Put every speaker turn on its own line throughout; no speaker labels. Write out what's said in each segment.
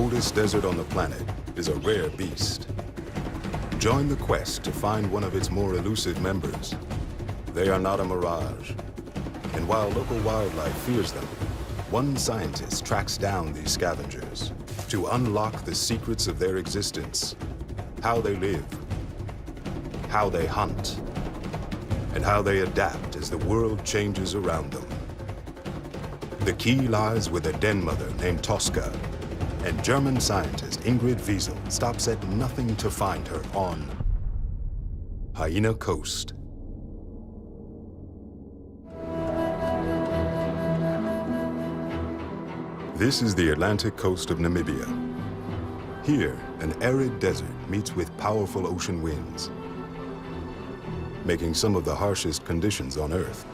oldest desert on the planet, is a rare beast. Join the quest to find one of its more elusive members. They are not a mirage. And while local wildlife fears them, one scientist tracks down these scavengers to unlock the secrets of their existence, how they live, how they hunt, and how they adapt as the world changes around them. The key lies with a den mother named Tosca, and German scientist Ingrid Wiesel stops at nothing to find her on Hyena Coast. This is the Atlantic coast of Namibia. Here, an arid desert meets with powerful ocean winds, making some of the harshest conditions on Earth.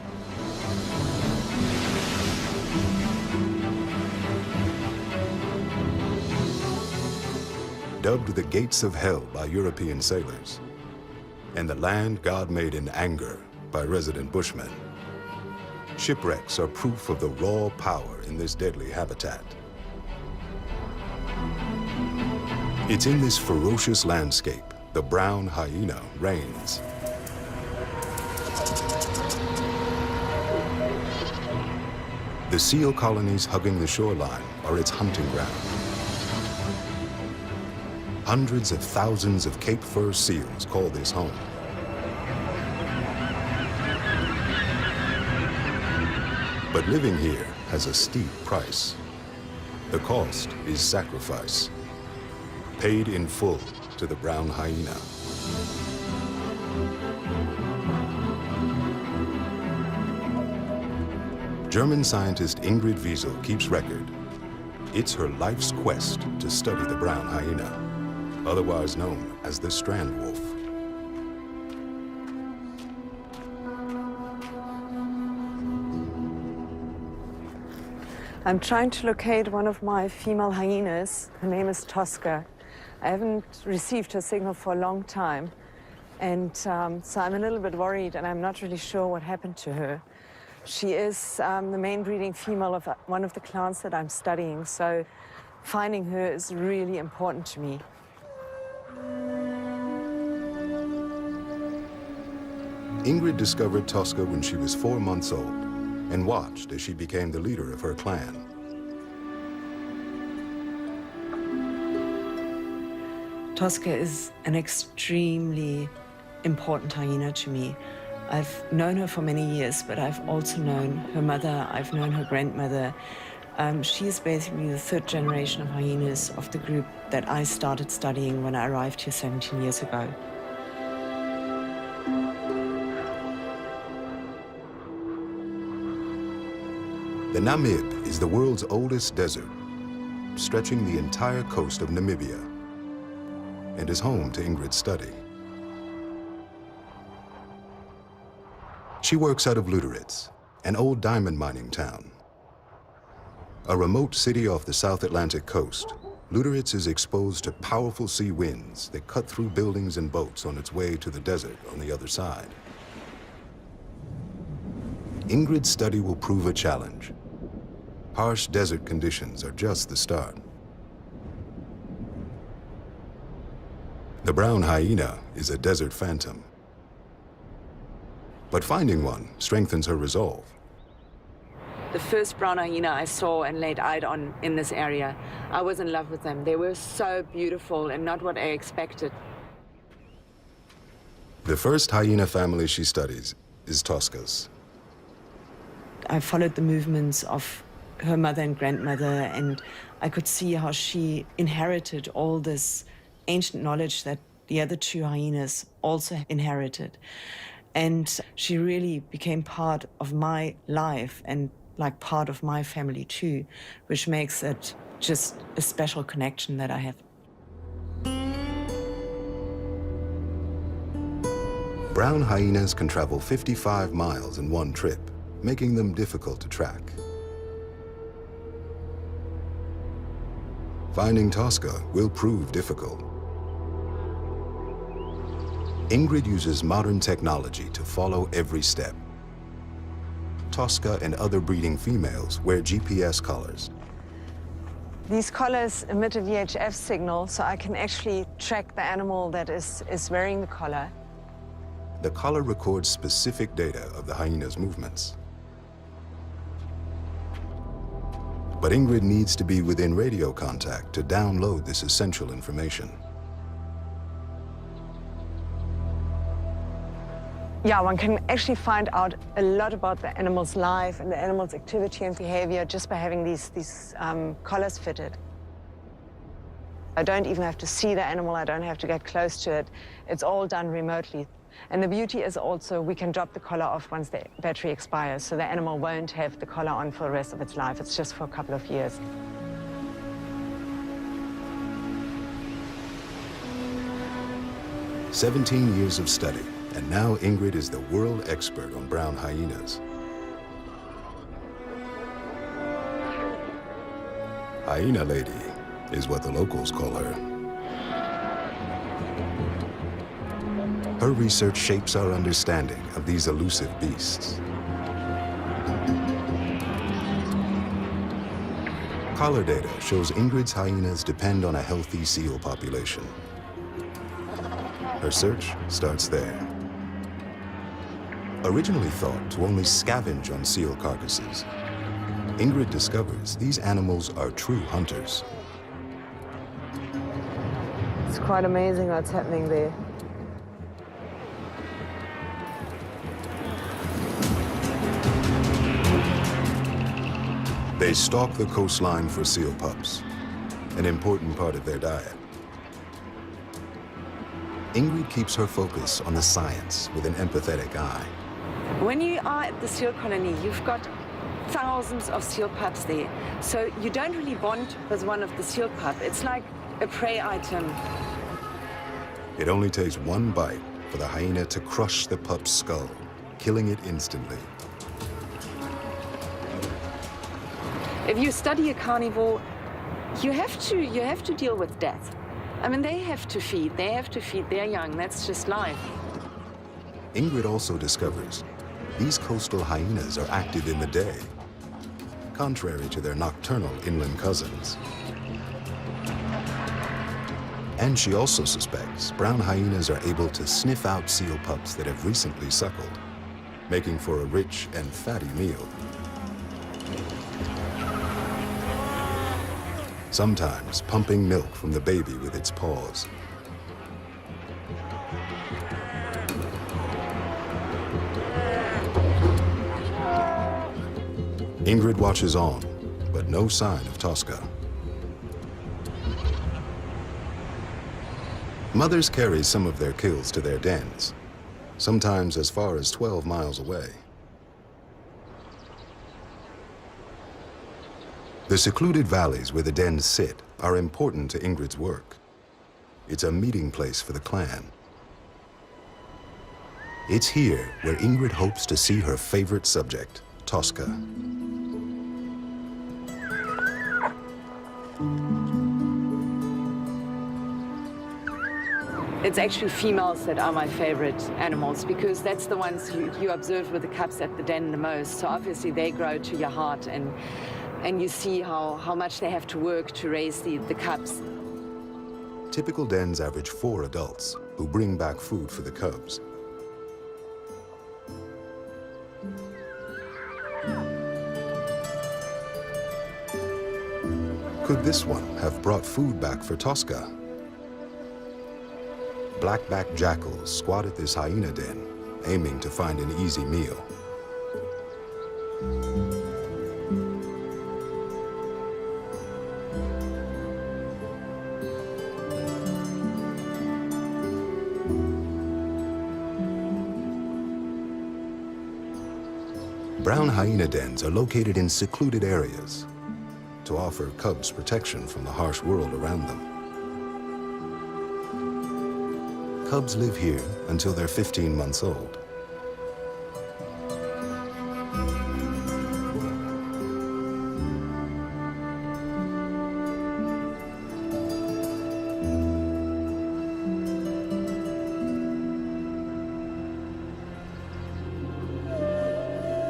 Dubbed the gates of hell by European sailors, and the land God made in anger by resident bushmen. Shipwrecks are proof of the raw power in this deadly habitat. It's in this ferocious landscape the brown hyena reigns. The seal colonies hugging the shoreline are its hunting ground. Hundreds of thousands of Cape Fur seals call this home. But living here has a steep price. The cost is sacrifice, paid in full to the brown hyena. German scientist Ingrid Wiesel keeps record. It's her life's quest to study the brown hyena, otherwise known as the strand wolf.
I'm trying to locate one of my female hyenas. Her name is Tosca. I haven't received her signal for a long time, and so I'm a little bit worried, and I'm not really sure what happened to her. She is the main breeding female of one of the clans that I'm studying, so finding her is really important to me.
Ingrid discovered Tosca when she was 4 months old and watched as she became the leader of her clan.
Tosca is an extremely important hyena to me. I've known her for many years, but I've also known her mother, I've known her grandmother. She's basically the third generation of hyenas of the group that I started studying when I arrived here 17 years ago.
The Namib is the world's oldest desert, stretching the entire coast of Namibia, and is home to Ingrid's study. She works out of Luderitz, an old diamond mining town. A remote city off the South Atlantic coast, Luderitz is exposed to powerful sea winds that cut through buildings and boats on its way to the desert on the other side. Ingrid's study will prove a challenge. Harsh desert conditions are just the start. The brown hyena is a desert phantom. But finding one strengthens her resolve.
The first brown hyena I saw and laid eyes on in this area, I was in love with them. They were so beautiful and not what I expected.
The first hyena family she studies is Tosca's.
I followed the movements of her mother and grandmother, and I could see how she inherited all this ancient knowledge that the other two hyenas also inherited. And she really became part of my life and like part of my family too, which makes it just a special connection that I have.
Brown hyenas can travel 55 miles in one trip, making them difficult to track. Finding Tosca will prove difficult. Ingrid uses modern technology to follow every step. Tosca and other breeding females wear GPS collars.
These collars emit a VHF signal, so I can actually track the animal that is wearing the collar.
The collar records specific data of the hyena's movements. But Ingrid needs to be within radio contact to download this essential information.
Yeah, one can actually find out a lot about the animal's life and the animal's activity and behavior just by having these collars fitted. I don't even have to see the animal, I don't have to get close to it. It's all done remotely. And the beauty is also we can drop the collar off once the battery expires, so the animal won't have the collar on for the rest of its life. It's just for a couple of years.
"17 years of study, and now Ingrid is the world expert on brown hyenas. Hyena lady is what the locals call her. Her research shapes our understanding of these elusive beasts. Collar data shows Ingrid's hyenas depend on a healthy seal population. Her search starts there. Originally thought to only scavenge on seal carcasses, Ingrid discovers these animals are true hunters.
It's quite amazing what's happening there.
They stalk the coastline for seal pups, an important part of their diet. Ingrid keeps her focus on the science with an empathetic eye.
When you are at the seal colony, you've got thousands of seal pups there. So you don't really bond with one of the seal pup. It's like a prey item.
It only takes one bite for the hyena to crush the pup's skull, killing it instantly.
If you study a carnivore, you have to deal with death. I mean, they have to feed their young, that's just life.
Ingrid also discovers these coastal hyenas are active in the day, contrary to their nocturnal inland cousins. And she also suspects brown hyenas are able to sniff out seal pups that have recently suckled, making for a rich and fatty meal. Sometimes pumping milk from the baby with its paws. Ingrid watches on, but no sign of Tosca. Mothers carry some of their kills to their dens, sometimes as far as 12 miles away. The secluded valleys where the dens sit are important to Ingrid's work. It's a meeting place for the clan. It's here where Ingrid hopes to see her favorite subject, Tosca.
It's actually females that are my favorite animals because that's the ones you observe with the cubs at the den the most. So obviously they grow to your heart and you see how much they have to work to raise the cubs.
Typical dens average 4 adults who bring back food for the cubs. Could this one have brought food back for Tosca? Black-backed jackals squat at this hyena den, aiming to find an easy meal. Brown hyena dens are located in secluded areas to offer cubs protection from the harsh world around them. Cubs live here until they're 15 months old.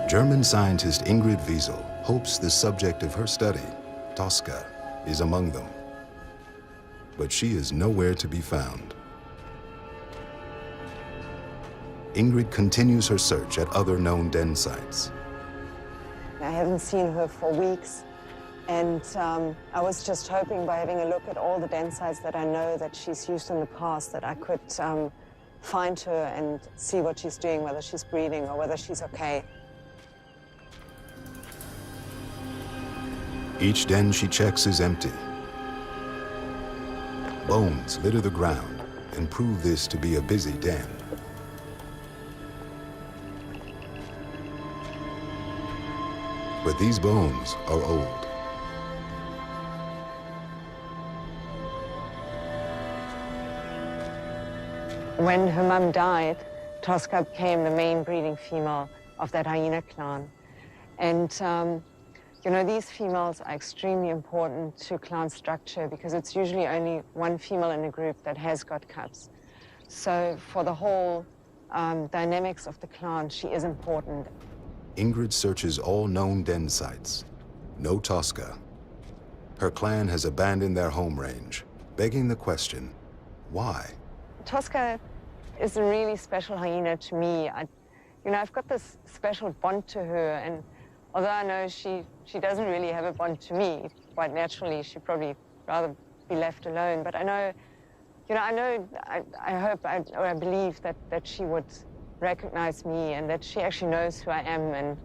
German scientist Ingrid Wiesel hopes the subject of her study, Tosca, is among them, but she is nowhere to be found. Ingrid continues her search at other known den sites.
I haven't seen her for weeks, and I was just hoping by having a look at all the den sites that I know that she's used in the past that I could find her and see what she's doing, whether she's breathing or whether she's okay.
Each den she checks is empty. Bones litter the ground and prove this to be a busy den. But these bones are old.
When her mum died, Tosca became the main breeding female of that hyena clan. And, you know, these females are extremely important to clan structure because it's usually only one female in a group that has got cubs. So for the whole dynamics of the clan, she is important.
Ingrid searches all known den sites. No Tosca. Her clan has abandoned their home range, begging the question, why?
Tosca is a really special hyena to me. You know, I've got this special bond to her, and although I know she doesn't really have a bond to me, quite naturally, she'd probably rather be left alone. But I know, you know, I hope, or I believe that she would recognize me and that she actually knows who I am, and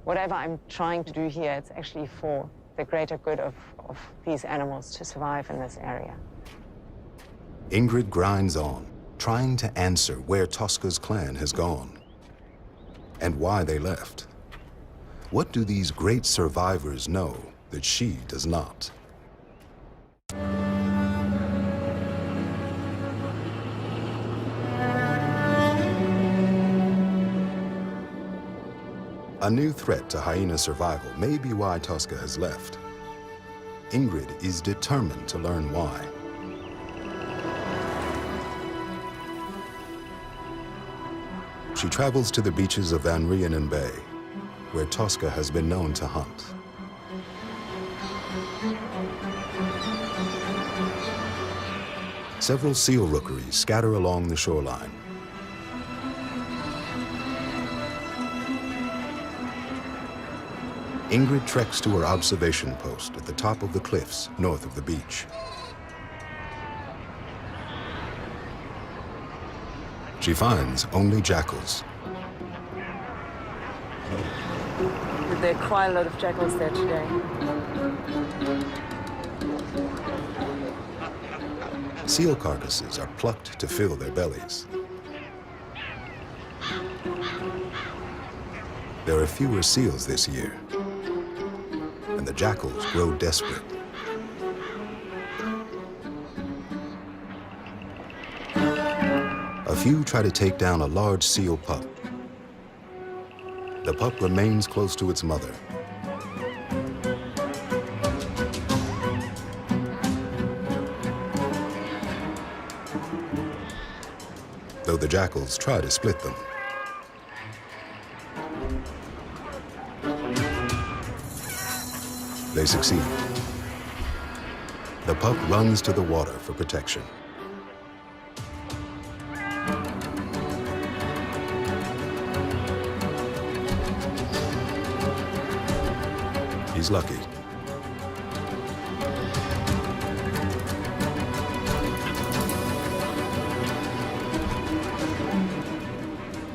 whatever I'm trying to do here, it's actually for the greater good of these animals to survive in this area.
Ingrid grinds on, trying to answer where Tosca's clan has gone and why they left. What do these great survivors know that she does not? A new threat to hyena survival may be why Tosca has left. Ingrid is determined to learn why. She travels to the beaches of Van Rienen Bay, where Tosca has been known to hunt. Several seal rookeries scatter along the shoreline. Ingrid treks to her observation post at the top of the cliffs north of the beach. She finds only jackals.
There are quite a lot of jackals there today.
Seal carcasses are plucked to fill their bellies. There are fewer seals this year, and the jackals grow desperate. A few try to take down a large seal pup. The pup remains close to its mother. Though the jackals try to split them. They succeed. The pup runs to the water for protection. He's lucky.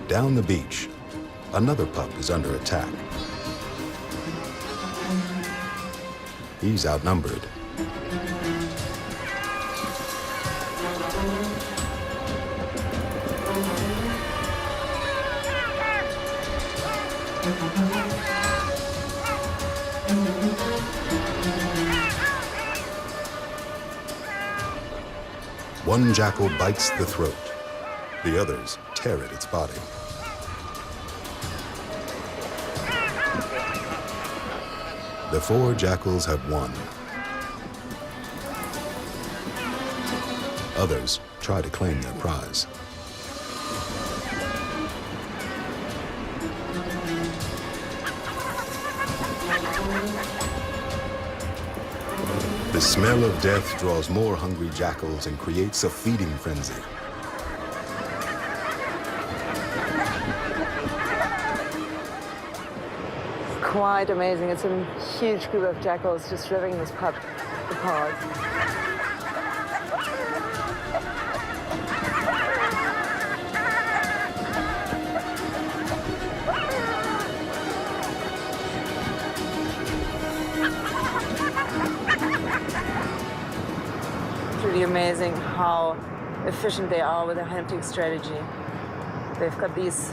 Down the beach, another pup is under attack. He's outnumbered. One jackal bites the throat. The others tear at its body. The 4 jackals have won. Others try to claim their prize. The smell of death draws more hungry jackals and creates a feeding frenzy.
Quite amazing. It's a huge group of jackals just ripping this pup apart. It's really amazing how efficient they are with their hunting strategy. They've got these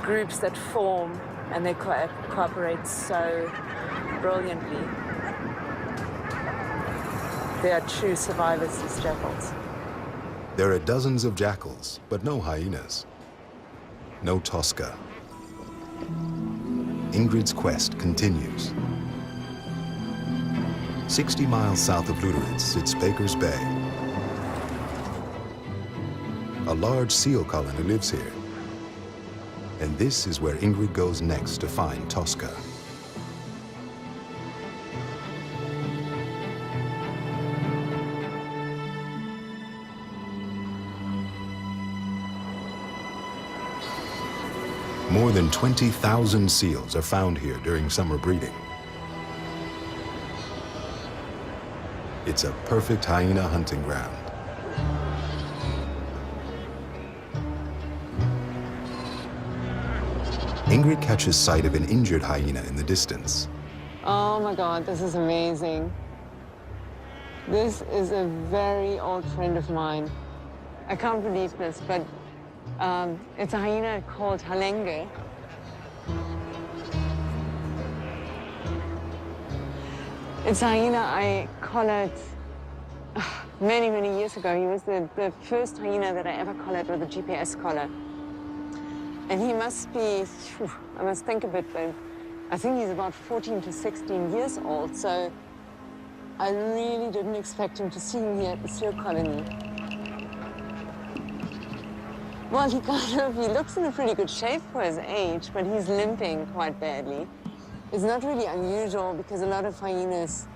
groups that form and they cooperate so brilliantly. They are true survivors, these jackals.
There are dozens of jackals, but no hyenas. No Tosca. Ingrid's quest continues. 60 miles south of Luderitz sits Baker's Bay. A large seal colony lives here. And this is where Ingrid goes next to find Tosca. More than 20,000 seals are found here during summer breeding. It's a perfect hyena hunting ground. Ingrid catches sight of an injured hyena in the distance.
Oh my God, this is amazing. This is a very old friend of mine. I can't believe this, but it's a hyena called Halenge. It's a hyena I collared many, many years ago. He was the first hyena that I ever collared with a GPS collar. And he must be, I must think a bit, but I think he's about 14 to 16 years old. So I really didn't expect him to see me at the seal colony. Well, he looks in a pretty good shape for his age, but he's limping quite badly. It's not really unusual because a lot of hyenas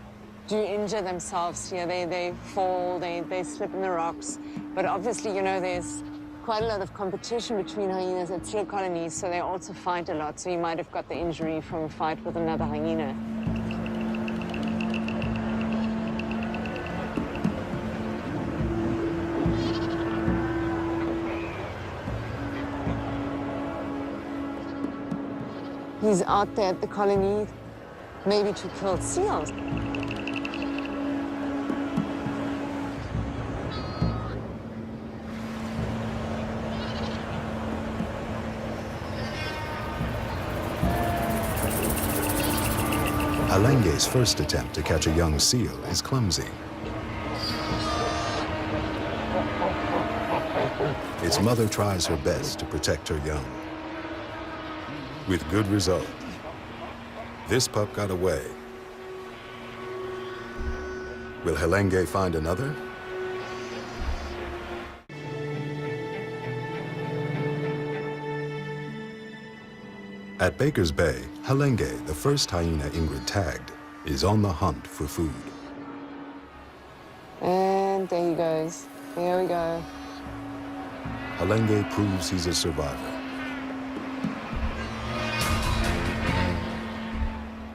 do injure themselves here. They fall, they slip in the rocks. But obviously, you know, there's quite a lot of competition between hyenas at seal colonies, so they also fight a lot. So you might have got the injury from a fight with another hyena. He's out there at the colony, maybe to kill seals.
Halenge's first attempt to catch a young seal is clumsy. Its mother tries her best to protect her young. With good result. This pup got away. Will Halenge find another? At Baker's Bay, Halenge, the first hyena Ingrid tagged, is on the hunt for food.
And there he goes. There we go.
Halenge proves he's a survivor.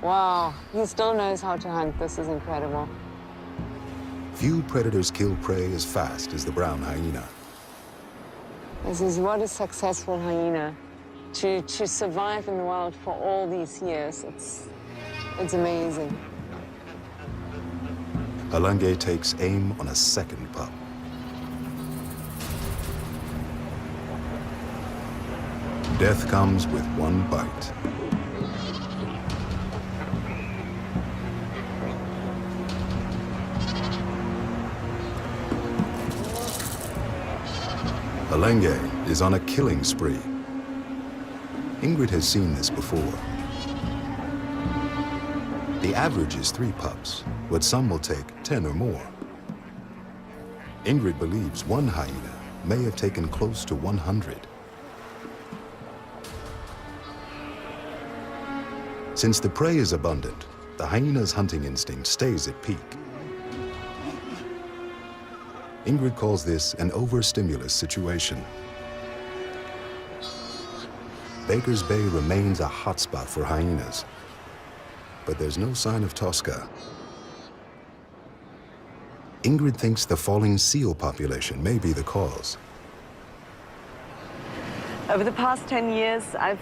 Wow, he still knows how to hunt. This is incredible.
Few predators kill prey as fast as the brown hyena.
This is what a successful hyena. To survive in the wild for all these years, it's amazing.
Halenge takes aim on a second pup. Death comes with one bite. Halenge is on a killing spree. Ingrid has seen this before. The average is 3 pups, but some will take 10 or more. Ingrid believes one hyena may have taken close to 100. Since the prey is abundant, the hyena's hunting instinct stays at peak. Ingrid calls this an overstimulus situation. Baker's Bay remains a hotspot for hyenas, but there's no sign of Tosca. Ingrid thinks the falling seal population may be the cause.
Over the past 10 years, I've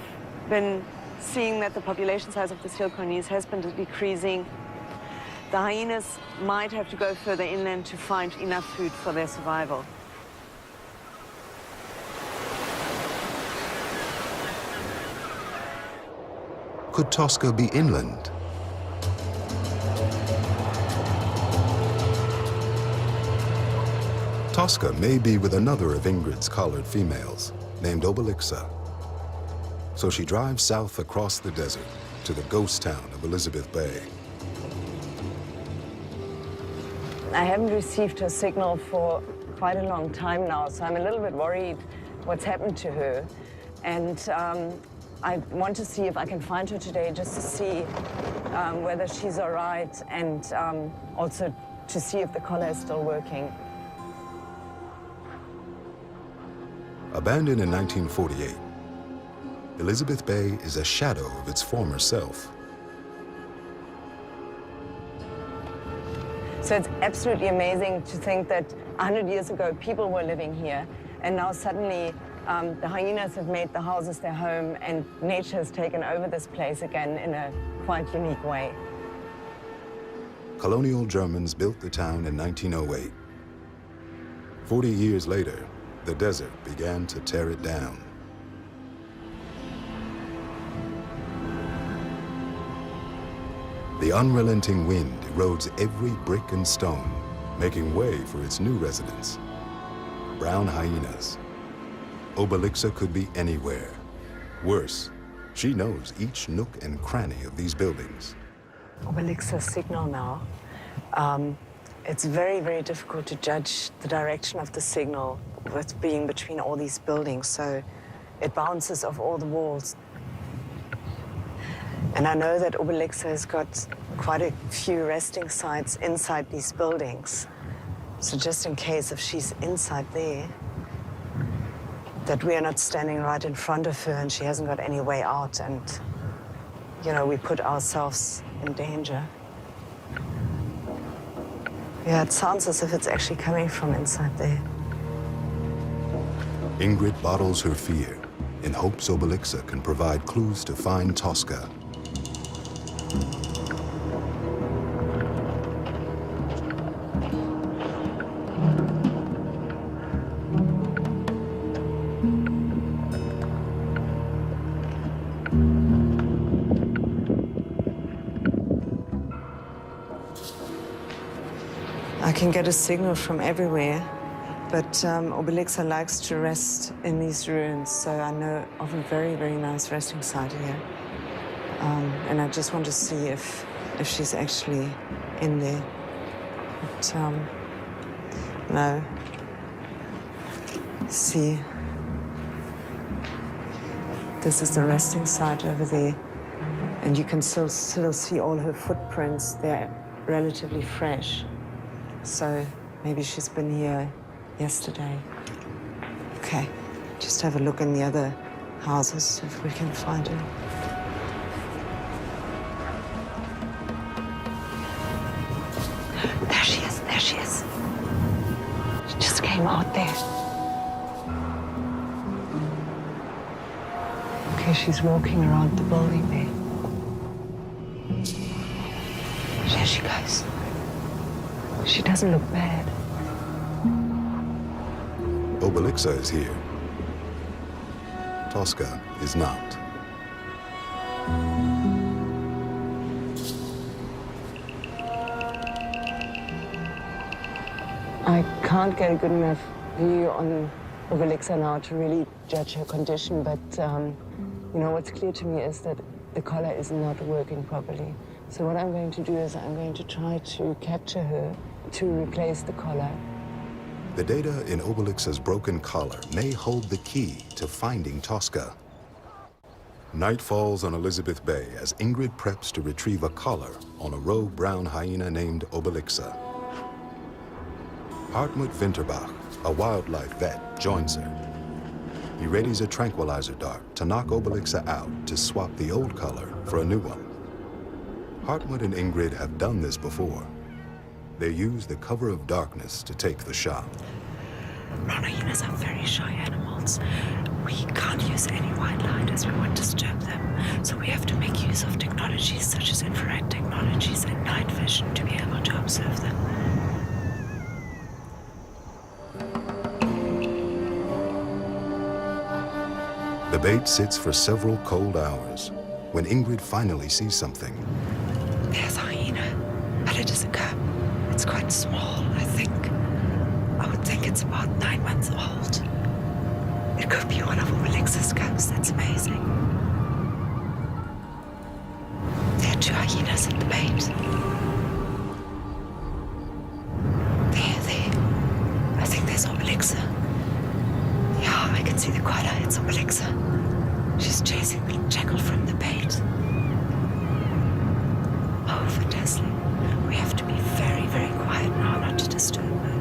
been seeing that the population size of the seal colonies has been decreasing. The hyenas might have to go further inland to find enough food for their survival.
Could Tosca be inland? Tosca may be with another of Ingrid's collared females, named Obelixa. So she drives south across the desert to the ghost town of Elizabeth Bay.
I haven't received her signal for quite a long time now, so I'm a little bit worried what's happened to her. And I want to see if I can find her today, just to see whether she's all right, and also to see if the collar is still working.
Abandoned in 1948, Elizabeth Bay is a shadow of its former self.
So it's absolutely amazing to think that 100 years ago people were living here, and now suddenly the hyenas have made the houses their home, and nature has taken over this place again in a quite unique way.
Colonial Germans built the town in 1908. 40 years later, the desert began to tear it down. The unrelenting wind erodes every brick and stone, making way for its new residents, brown hyenas. Obelixa could be anywhere. Worse, she knows each nook and cranny of these buildings.
Obelixa's signal now. It's very, very difficult to judge the direction of the signal with being between all these buildings, so it bounces off all the walls. And I know that Obelixa has got quite a few resting sites inside these buildings. So just in case if she's inside there, that we are not standing right in front of her and she hasn't got any way out, and, you know, we put ourselves in danger. Yeah, it sounds as if it's actually coming from inside there.
Ingrid bottles her fear in hopes Obelixa can provide clues to find Tosca.
I can get a signal from everywhere, but Obelixa likes to rest in these ruins, so I know of a very, very nice resting site here. And I just want to see if she's actually in there. But, no. See, this is the resting site over there, and you can still see all her footprints. They're relatively fresh. So maybe she's been here yesterday. Okay, just have a look in the other houses if we can find her.
There she is, there she is. She just came out there. Okay, she's walking around the building there. There she goes. She doesn't look bad.
Obelixa is here. Tosca is not.
I can't get a good enough view on Obelixa now to really judge her condition, but you know, what's clear to me is that the collar is not working properly. So what I'm going to do is I'm going to try to capture her to replace the collar.
The data in Obelixa's broken collar may hold the key to finding Tosca. Night falls on Elizabeth Bay as Ingrid preps to retrieve a collar on a rogue brown hyena named Obelixa. Hartmut Winterbach, a wildlife vet, joins her. He readies a tranquilizer dart to knock Obelixa out to swap the old color for a new one. Hartmut and Ingrid have done this before. They use the cover of darkness to take the shot.
Brown hyenas are very shy animals. We can't use any white light as we won't disturb them. So we have to make use of technologies such as infrared technologies and night vision to be able to observe them.
The bait sits for several cold hours when Ingrid finally sees something.
There's a hyena, but it is a cub. It's quite small, I think. I would think it's about 9 months old. It could be one of Obelix's cubs. That's amazing. There are 2 hyenas in the bait. There. I think there's Obelixa. Yeah, I can see the koala. It's Obelixa. She's chasing the jackal from the bait. Oh, fantastic. We have to be very, very quiet now not to disturb her.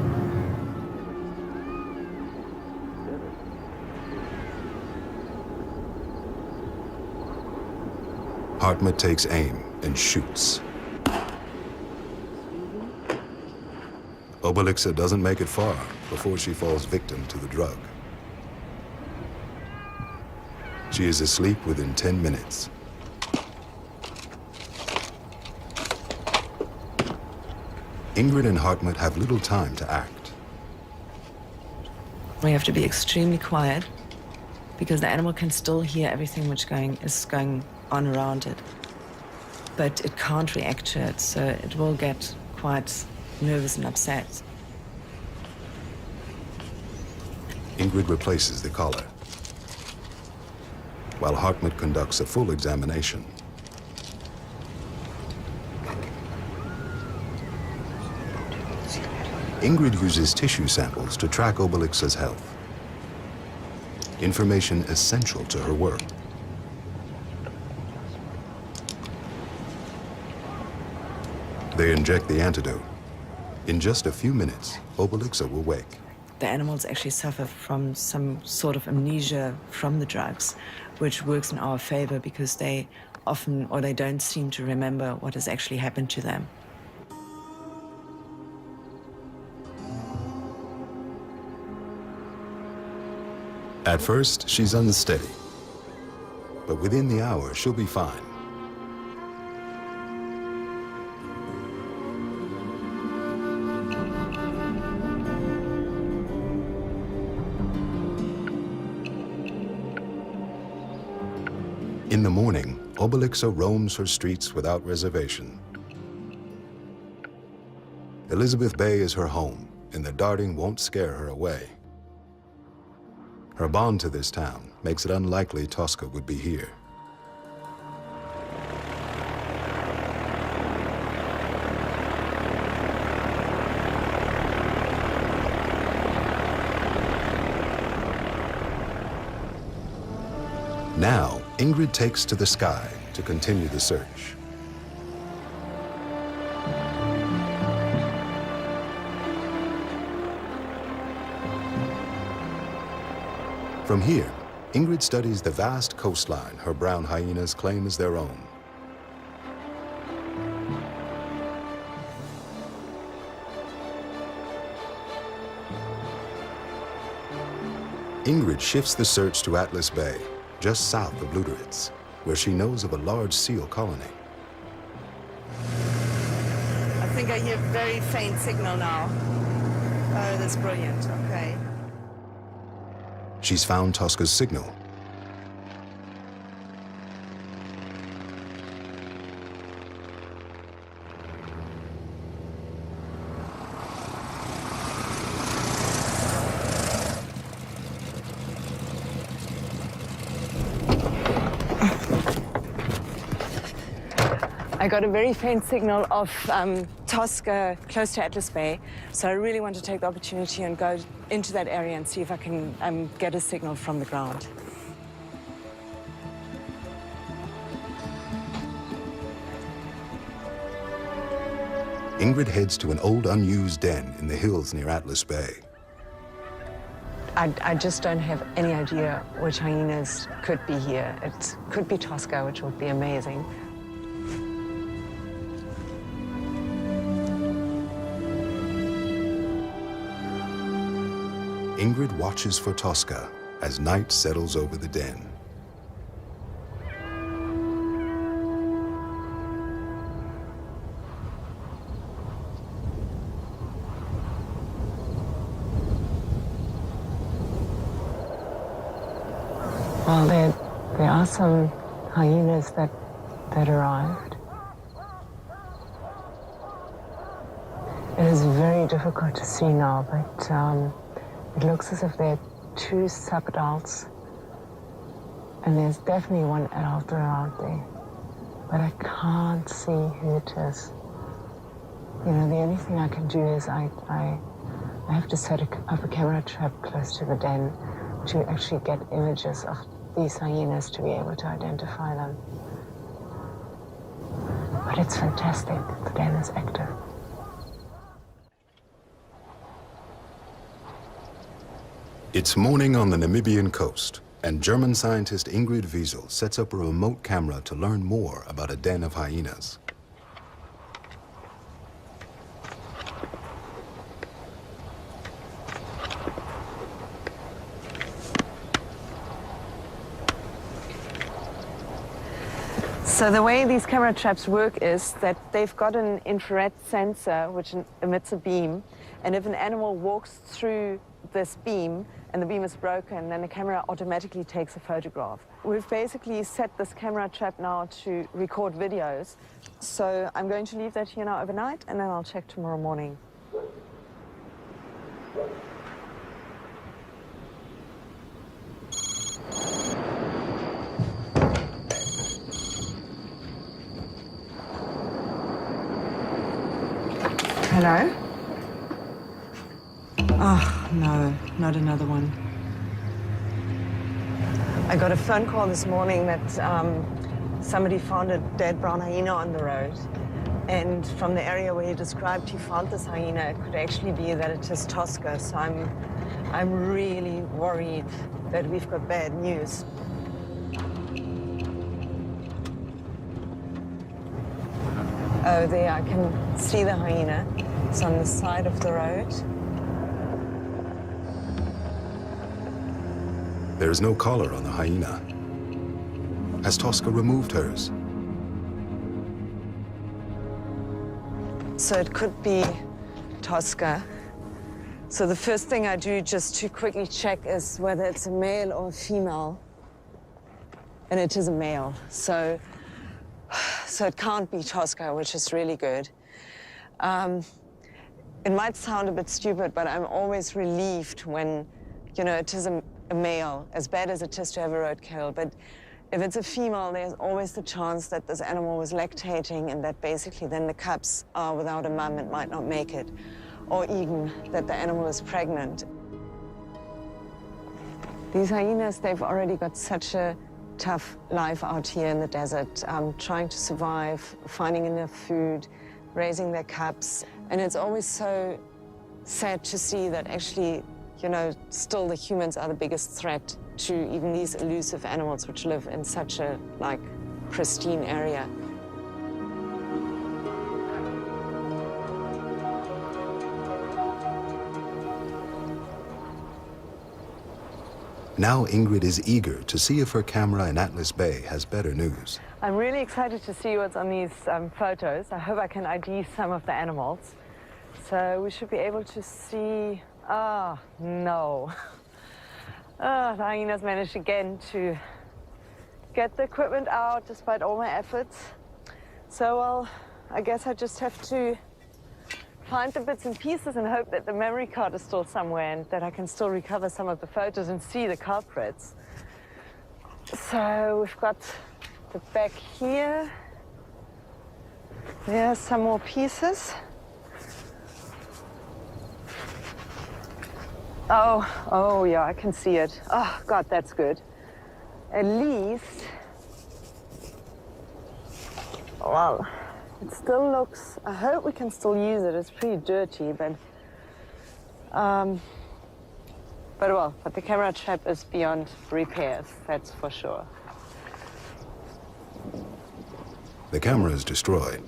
Hartmut takes aim and shoots. Obelixa doesn't make it far before she falls victim to the drug. She is asleep within 10 minutes. Ingrid and Hartmut have little time to act.
We have to be extremely quiet because the animal can still hear everything which is going on around it. But it can't react to it, so it will get quite nervous and upset.
Ingrid replaces the collar, while Hartmut conducts a full examination. Ingrid uses tissue samples to track Obelixa's health, information essential to her work. They inject the antidote. In just a few minutes, Obelixa will wake.
The animals actually suffer from some sort of amnesia from the drugs, which works in our favor because they often, or they don't seem to remember what has actually happened to them.
At first, she's unsteady, but within the hour, she'll be fine. In the morning, Obelixa roams her streets without reservation. Elizabeth Bay is her home, and the darting won't scare her away. Her bond to this town makes it unlikely Tosca would be here. Now, Ingrid takes to the sky to continue the search. From here, Ingrid studies the vast coastline her brown hyenas claim as their own. Ingrid shifts the search to Atlas Bay, just south of Luderitz, where she knows of a large seal colony.
I think I hear a very faint signal now. Oh, that's brilliant. Okay.
She's found Tosca's signal.
I got a very faint signal of Tosca close to Atlas Bay, so I really want to take the opportunity and go into that area and see if I can get a signal from the ground.
Ingrid heads to an old unused den in the hills near Atlas Bay.
I just don't have any idea which hyenas could be here. It could be Tosca, which would be amazing.
Ingrid watches for Tosca as night settles over the den.
Well, there are some hyenas that arrived. It is very difficult to see now, but it looks as if there are 2 subadults, and there's definitely one adult around there, but I can't see who it is. You know, the only thing I can do is I have to set up a camera trap close to the den to actually get images of these hyenas to be able to identify them. But it's fantastic, the den is active.
It's morning on the Namibian coast, and German scientist Ingrid Wiesel sets up a remote camera to learn more about a den of hyenas.
So the way these camera traps work is that they've got an infrared sensor which emits a beam, and if an animal walks through this beam and the beam is broken, then the camera automatically takes a photograph. We've basically set this camera trap now to record videos. So I'm going to leave that here now overnight, and then I'll check tomorrow morning. Hello?
Oh, no, not another one.
I got a phone call this morning that somebody found a dead brown hyena on the road. And from the area where he described he found this hyena, it could actually be that it is Tosca. So I'm really worried that we've got bad news. Oh, there, I can see the hyena. It's on the side of the road.
There is no collar on the hyena. Has Tosca removed hers?
So it could be Tosca. So the first thing I do just to quickly check is whether it's a male or a female. And it is a male. So it can't be Tosca, which is really good. It might sound a bit stupid, but I'm always relieved when, you know, it is a male, as bad as it is to have a roadkill. But if it's a female, there's always the chance that this animal was lactating and that basically then the cubs are without a mum and might not make it, or even that the animal is pregnant. These hyenas, they've already got such a tough life out here in the desert, trying to survive, finding enough food, raising their cubs. And it's always so sad to see that actually, you know, still the humans are the biggest threat to even these elusive animals which live in such a, like, pristine area.
Now Ingrid is eager to see if her camera in Atlas Bay has better news.
I'm really excited to see what's on these photos. I hope I can ID some of the animals. So we should be able to see, no. The hyenas managed again to get the equipment out despite all my efforts. So, well, I guess I just have to find the bits and pieces and hope that the memory card is still somewhere and that I can still recover some of the photos and see the culprits. So we've got the back here. There's some more pieces. Oh yeah, I can see it. Oh God, that's good. At least, well, It still looks, I hope we can still use it. It's pretty dirty, but the camera trap is beyond repairs, that's for sure.
The camera is destroyed,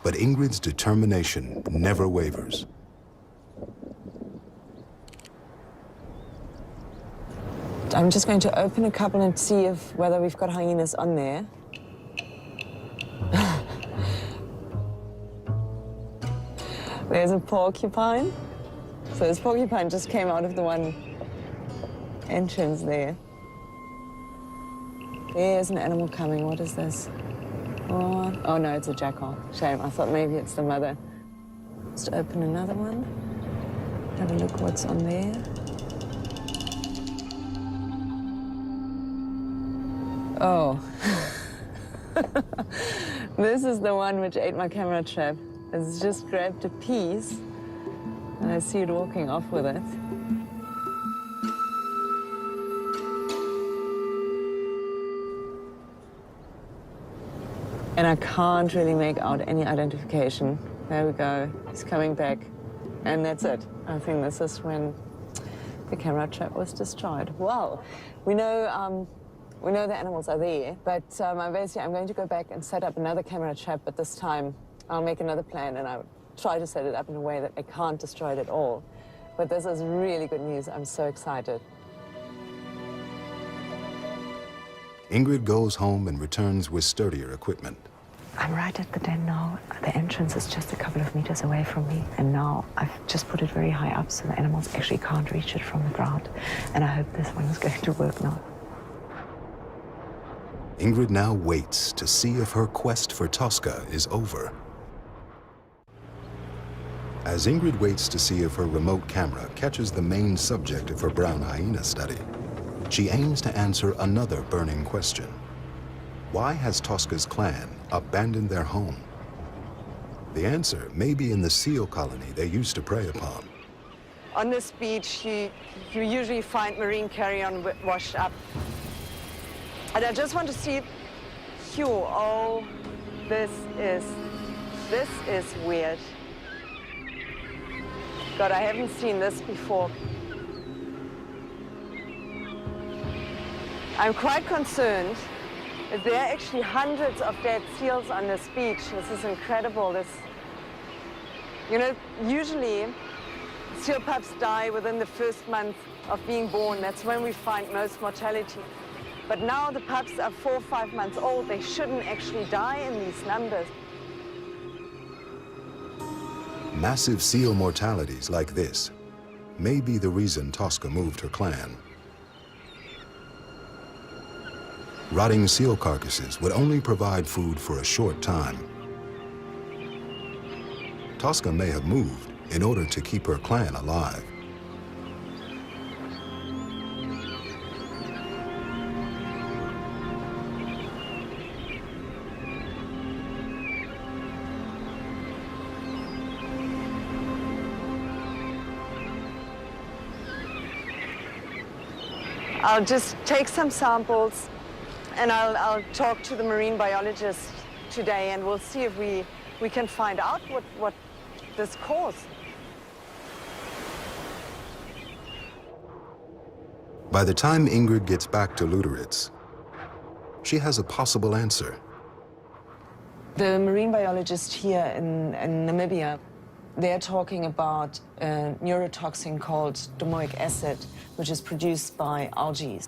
but Ingrid's determination never wavers.
I'm just going to open a couple and see whether we've got hyenas on there. There's a porcupine. So this porcupine just came out of the one entrance there. There's an animal coming. What is this? Oh no, it's a jackal. Shame. I thought maybe it's the mother. Just open another one. Have a look what's on there. Oh. This is the one which ate my camera trap. It's just grabbed a piece, and I see it walking off with it. And I can't really make out any identification. There we go, he's coming back. And that's it. I think this is when the camera trap was destroyed. Well, we know the animals are there, but I'm going to go back and set up another camera trap, but this time I'll make another plan and I'll try to set it up in a way that they can't destroy it at all. But this is really good news. I'm so excited.
Ingrid goes home and returns with sturdier equipment.
I'm right at the den now. The entrance is just a couple of meters away from me. And now I've just put it very high up so the animals actually can't reach it from the ground. And I hope this one is going to work now.
Ingrid now waits to see if her quest for Tosca is over. As Ingrid waits to see if her remote camera catches the main subject of her brown hyena study, she aims to answer another burning question. Why has Tosca's clan abandoned their home? The answer may be in the seal colony they used to prey upon.
On this beach, you usually find marine carrion washed up. And I just want to see, oh, this is weird. God, I haven't seen this before. I'm quite concerned. There are actually hundreds of dead seals on this beach. This is incredible. Usually seal pups die within the first month of being born. That's when we find most mortality. But now the pups are 4 or 5 months old. They shouldn't actually die in these numbers.
Massive seal mortalities like this may be the reason Tosca moved her clan. Rotting seal carcasses would only provide food for a short time. Tosca may have moved in order to keep her clan alive.
I'll just take some samples and I'll talk to the marine biologist today and we'll see if we can find out what this caused.
By the time Ingrid gets back to Luderitz, she has a possible answer.
The marine biologist here in Namibia, they're talking about a neurotoxin called domoic acid, which is produced by algae.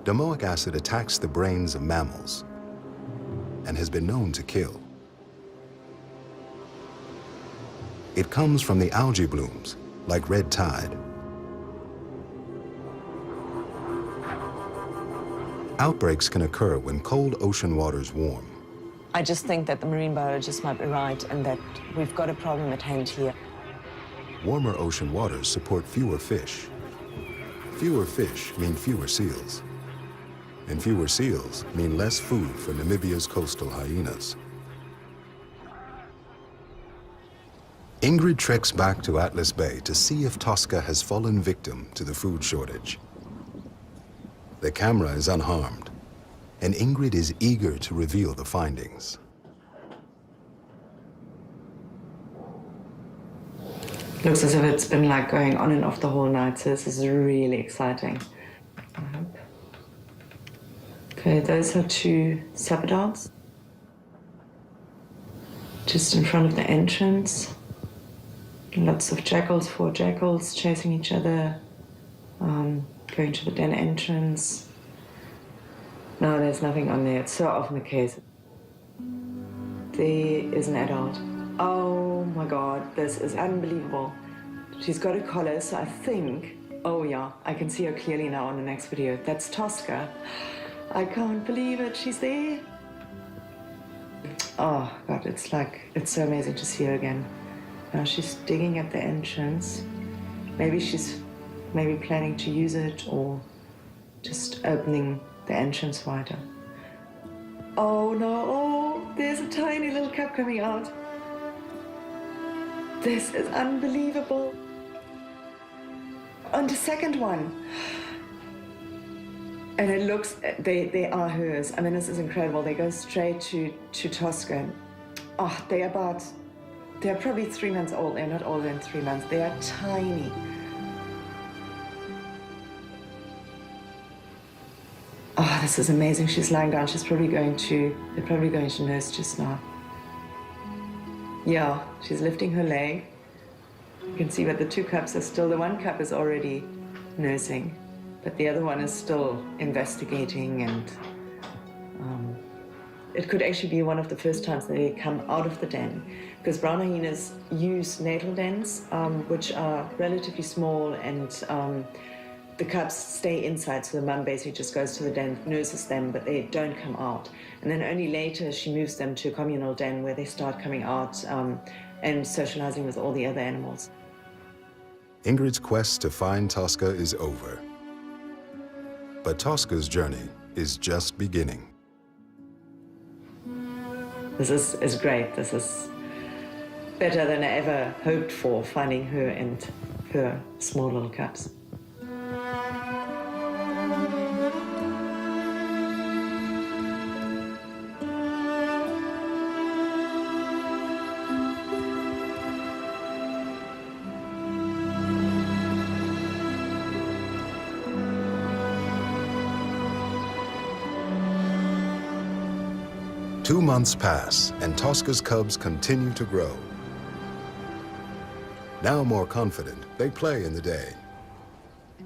Domoic acid attacks the brains of mammals and has been known to kill. It comes from the algae blooms, like red tide. Outbreaks can occur when cold ocean waters warm.
I just think that the marine biologist might be right and that we've got a problem at hand here.
Warmer ocean waters support fewer fish. Fewer fish mean fewer seals. And fewer seals mean less food for Namibia's coastal hyenas. Ingrid treks back to Atlas Bay to see if Tosca has fallen victim to the food shortage. The camera is unharmed, and Ingrid is eager to reveal the findings.
Looks as if it's been like going on and off the whole night, so this is really exciting. I hope. Okay, those are 2 sabotage. Just in front of the entrance. Lots of jackals, 4 jackals chasing each other, going to the den entrance. No, there's nothing on there. It's so often the case. There is an adult. Oh my God, this is unbelievable. She's got a collar, so I think, oh yeah, I can see her clearly now on the next video. That's Tosca. I can't believe it, she's there. Oh God, it's so amazing to see her again. Now she's digging at the entrance. Maybe she's planning to use it or just opening the entrance wider. Oh no, oh, there's a tiny little cub coming out. This is unbelievable. On the second one. And it looks, they are hers. I mean, this is incredible. They go straight to Tosca. Oh, they're probably 3 months old. They're not older than 3 months. They are tiny. Oh, this is amazing. She's lying down. They're probably going to nurse just now. Yeah, she's lifting her leg. You can see that the 2 cubs are still, the 1 cub is already nursing, but the other one is still investigating, and it could actually be one of the first times that they come out of the den, because brown hyenas use natal dens, which are relatively small, and the cubs stay inside, so the mum basically just goes to the den, nurses them, but they don't come out. And then only later she moves them to a communal den where they start coming out and socializing with all the other animals.
Ingrid's quest to find Tosca is over. But Tosca's journey is just beginning.
This is great. This is better than I ever hoped for, finding her and her small little cubs.
Two months pass, and Tosca's cubs continue to grow. Now more confident, they play in the day.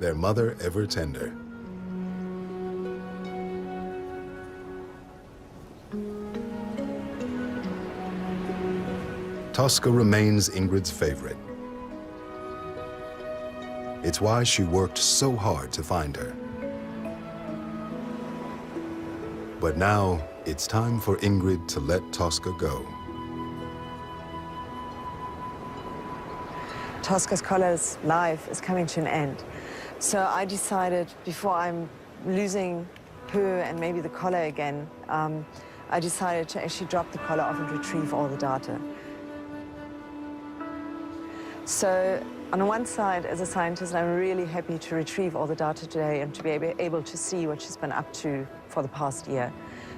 Their mother ever tender. Tosca remains Ingrid's favorite. It's why she worked so hard to find her. But now, it's time for Ingrid to let Tosca go.
Tosca's collar's life is coming to an end. So I decided, before I'm losing her and maybe the collar again, I decided to actually drop the collar off and retrieve all the data. So on the one side, as a scientist, I'm really happy to retrieve all the data today and to be able to see what she's been up to for the past year.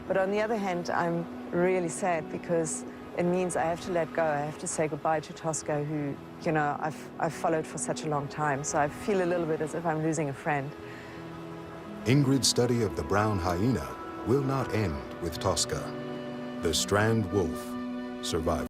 But on the other hand, I'm really sad because it means I have to let go. I have to say goodbye to Tosca, who, you know, I've followed for such a long time. So I feel a little bit as if I'm losing a friend.
Ingrid's study of the brown hyena will not end with Tosca. The strand wolf survives.